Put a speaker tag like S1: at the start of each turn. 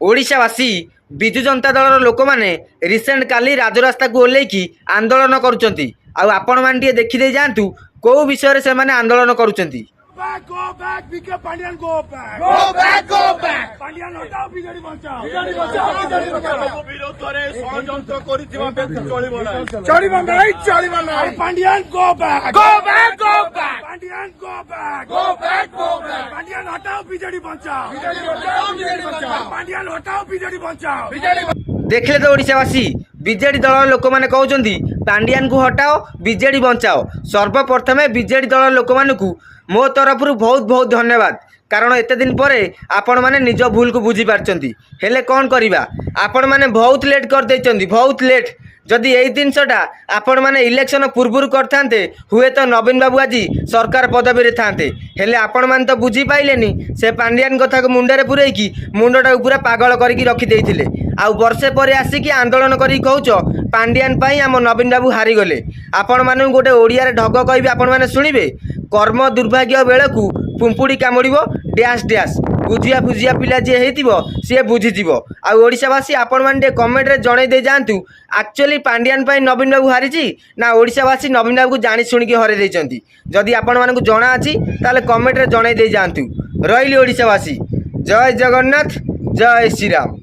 S1: ओडिशावासी विजु जनता दल लोक मैंने रिसेंट काली राजरास्ता को ओल्लैकी आंदोलन करुँच आपण मैंने देखी जातु कौ विषय से आंदोलन करुँच
S2: Go back, BK Pandian, go back.
S3: Go back, go back.
S2: Pandian हटाओ बिजली बचाओ बिजली बचाओ
S3: विरोधरे षड्यंत्र करिथिबा व्यक्ति चलिबो ना
S2: चलिबो नहीं Pandian go back
S3: Go back, go back.
S2: Pandian go back
S3: Go back, go back.
S2: Pandian हटाओ बिजली बचाओ
S3: बिजली बचाओ
S2: Pandian हटाओ बिजली बचाओ
S1: देखले तो ओडिशावासी बीजेडी दल लोक मैंने कहते पांडियान को हटाओ बीजेडी बचाओ। सर्वप्रथमे बीजेडी दल लोक मानू मो तरफ बहुत बहुत धन्यवाद कारण एते दिन पर आपण मैंने निज भूल को बुझी पार्छंती हेले कौन करिबा आपण मैंने बहुत लेट कर देइछंती बहुत लेट जदि यही जिनसटा आपण मैंने इलेक्शन पूर्व करते हुए तो नवीन बाबू आज सरकार पदवी रे थांते हेले आपण मैंने तो बुझी पाइलेनी से पांडियान कथा को मुंडे पुरैकी मुंडटा पूरा पागल करके रखी देइथिले आउ वर्षे पर आसिकी आंदोलन करी कहूच पांडियान पाई आम नवीन बाबू हारीगले आपण मानू गोटे ओडिया रे ढग कहबे आपण मैंने शुणिबे कर्म दुर्भाग्य बेलू पुंपुड़ी कामुड़ो डैश डैश बुझिया बुझिया पिला जी हो सी बुझीज आशावासी आपण मैंने कमेंट रे जन दे जातु एक्चुअली पांडियान पाई नवीन बाबू हारी ना ओडिशावासी नवीन बाबू को जानी शुणिकी हरई जदि आपण मानक जना अच्छी ताले कमेंट रे जन दे जातु रही ओडिशावासी जय जगन्नाथ जय श्रीराम।